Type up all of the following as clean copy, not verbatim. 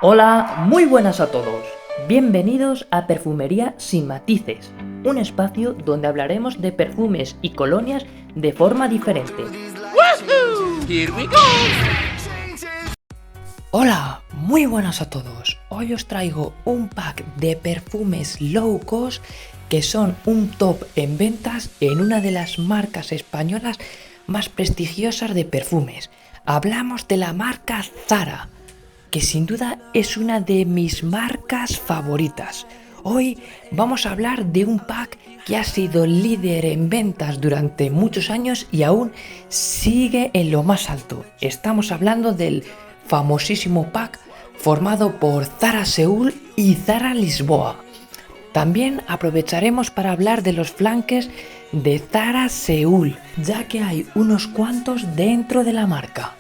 Hola, muy buenas a todos. Bienvenidos a Perfumería sin matices, un espacio donde hablaremos de perfumes y colonias de forma diferente. ¡Woohoo! Here we go! Hola, muy buenas a todos. Hoy os traigo un pack de perfumes low cost que son un top en ventas en una de las marcas españolas más prestigiosas de perfumes. Hablamos de la marca Zara, que sin duda es una de mis marcas favoritas. Hoy vamos a hablar de un pack que ha sido líder en ventas durante muchos años y aún sigue en lo más alto. Estamos hablando del famosísimo pack formado por Zara Seúl y Zara Lisboa. También aprovecharemos para hablar de los flanques de Zara Seúl, ya que hay unos cuantos dentro de la marca.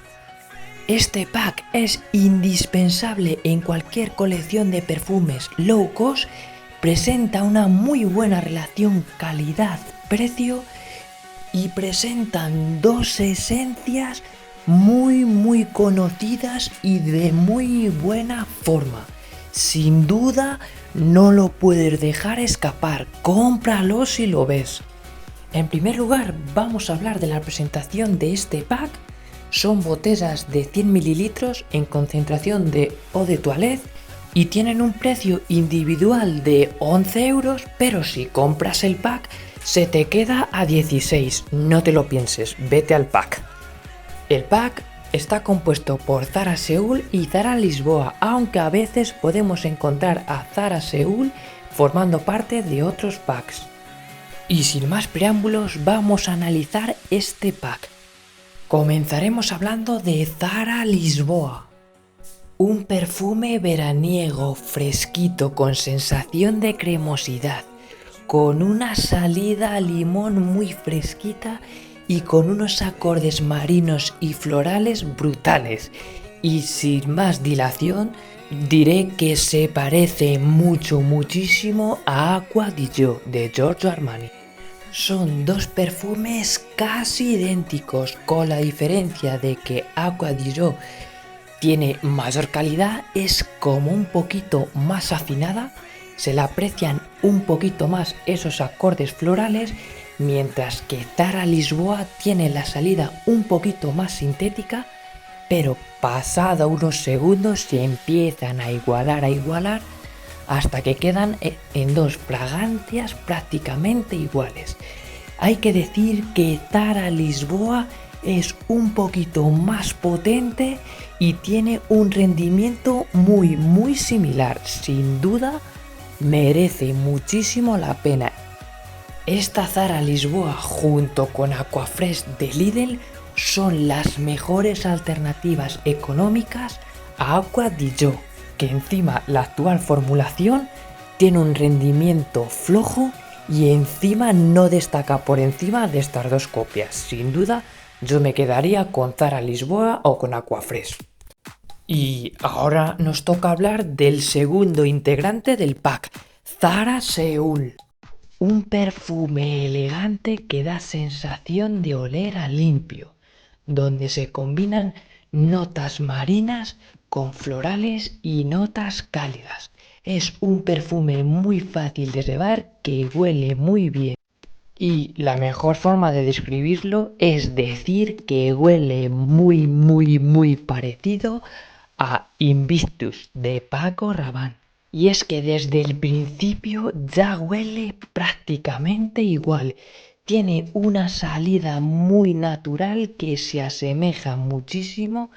Este pack es indispensable en cualquier colección de perfumes low cost, presenta una muy buena relación calidad-precio y presentan dos esencias muy conocidas y de muy buena forma. Sin duda no lo puedes dejar escapar, cómpralo si lo ves. En primer lugar vamos a hablar de la presentación de este pack. Son botellas de 100 mililitros en concentración de eau de toilette y tienen un precio individual de 11 euros, pero si compras el pack se te queda a 16. No te lo pienses, vete al pack. El pack está compuesto por Zara Seúl y Zara Lisboa, aunque a veces podemos encontrar a Zara Seúl formando parte de otros packs. Y sin más preámbulos vamos a analizar este pack. Comenzaremos hablando de Zara Lisboa, un perfume veraniego fresquito con sensación de cremosidad, con una salida a limón muy fresquita y con unos acordes marinos y florales brutales. Y sin más dilación, diré que se parece muchísimo a Acqua di Gio de Giorgio Armani. Son dos perfumes casi idénticos, con la diferencia de que Acqua di Gio tiene mayor calidad, es como un poquito más afinada, se le aprecian un poquito más esos acordes florales, mientras que Zara Lisboa tiene la salida un poquito más sintética, pero pasado unos segundos se empiezan a igualar hasta que quedan en dos fragancias prácticamente iguales. Hay que decir que Zara Lisboa es un poquito más potente y tiene un rendimiento muy similar. Sin duda merece muchísimo la pena. Esta Zara Lisboa junto con Aquafresh de Lidl son las mejores alternativas económicas a Acqua di Gio, que encima la actual formulación tiene un rendimiento flojo y encima no destaca por encima de estas dos copias. Sin duda yo me quedaría con Zara Lisboa o con Aquafresh. Y ahora nos toca hablar del segundo integrante del pack, Zara Seúl. Un perfume elegante que da sensación de oler a limpio, donde se combinan notas marinas con florales y notas cálidas. Es un perfume muy fácil de llevar que huele muy bien. Y la mejor forma de describirlo es decir que huele muy parecido a Invictus de Paco Rabanne. Y es que desde el principio ya huele prácticamente igual. Tiene una salida muy natural que se asemeja muchísimo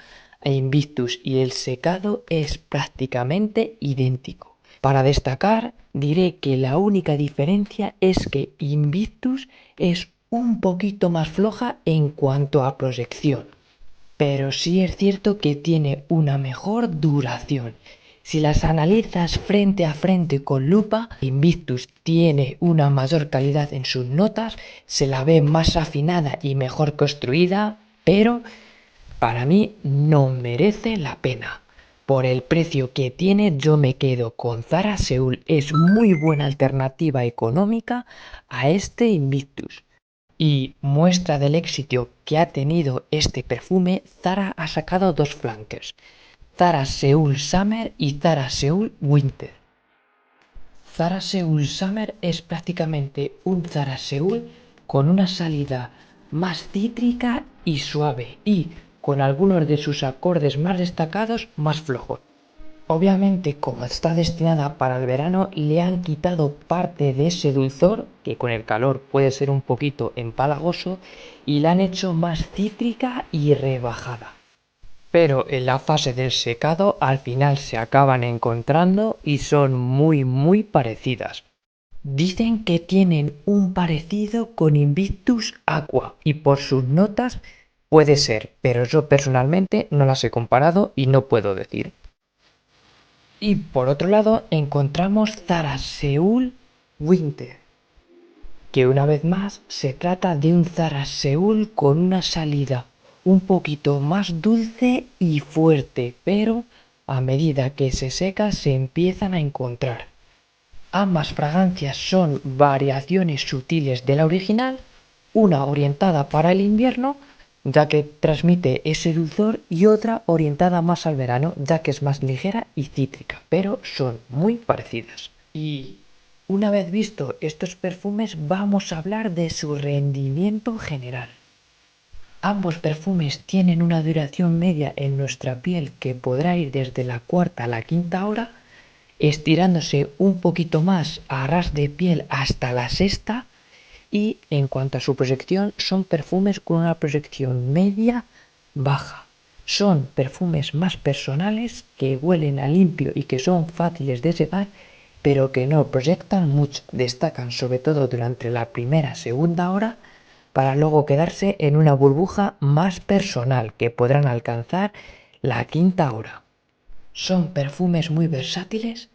a Invictus y el secado es prácticamente idéntico. Para destacar, diré que la única diferencia es que Invictus es un poquito más floja en cuanto a proyección, pero sí es cierto que tiene una mejor duración. Si las analizas frente a frente con lupa, Invictus tiene una mayor calidad en sus notas, se la ve más afinada y mejor construida, pero para mí no merece la pena. Por el precio que tiene yo me quedo con Zara Seúl, es muy buena alternativa económica a este Invictus. Y muestra del éxito que ha tenido este perfume, Zara ha sacado dos flankers. Zara Seoul Summer y Zara Seoul Winter. Zara Seoul Summer es prácticamente un Zara Seoul con una salida más cítrica y suave y con algunos de sus acordes más destacados más flojos. Obviamente, como está destinada para el verano, le han quitado parte de ese dulzor, que con el calor puede ser un poquito empalagoso, y la han hecho más cítrica y rebajada. Pero en la fase del secado al final se acaban encontrando y son muy parecidas. Dicen que tienen un parecido con Invictus Aqua y por sus notas puede ser, pero yo personalmente no las he comparado y no puedo decir. Y por otro lado encontramos Zara Seoul Winter, que una vez más se trata de un Zara Seoul con una salida un poquito más dulce y fuerte, pero a medida que se seca se empiezan a encontrar. Ambas fragancias son variaciones sutiles de la original, una orientada para el invierno, ya que transmite ese dulzor, y otra orientada más al verano, ya que es más ligera y cítrica, pero son muy parecidas. Y una vez visto estos perfumes, vamos a hablar de su rendimiento general. Ambos perfumes tienen una duración media en nuestra piel que podrá ir desde la cuarta a la quinta hora, estirándose un poquito más a ras de piel hasta la sexta, y en cuanto a su proyección son perfumes con una proyección media baja. Son perfumes más personales que huelen a limpio y que son fáciles de llevar, pero que no proyectan mucho. Destacan sobre todo durante la segunda hora para luego quedarse en una burbuja más personal que podrán alcanzar la quinta hora. Son perfumes muy versátiles,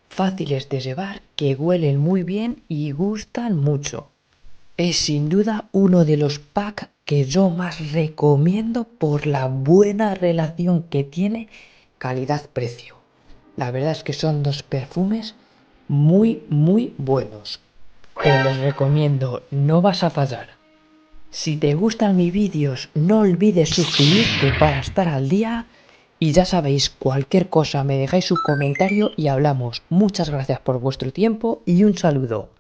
fáciles de llevar, que huelen muy bien y gustan mucho. Es sin duda uno de los packs que yo más recomiendo por la buena relación que tiene calidad-precio. La verdad es que son dos perfumes muy buenos. Te los recomiendo, no vas a fallar. Si te gustan mis vídeos, no olvides suscribirte para estar al día. Y ya sabéis, cualquier cosa me dejáis un comentario y hablamos. Muchas gracias por vuestro tiempo y un saludo.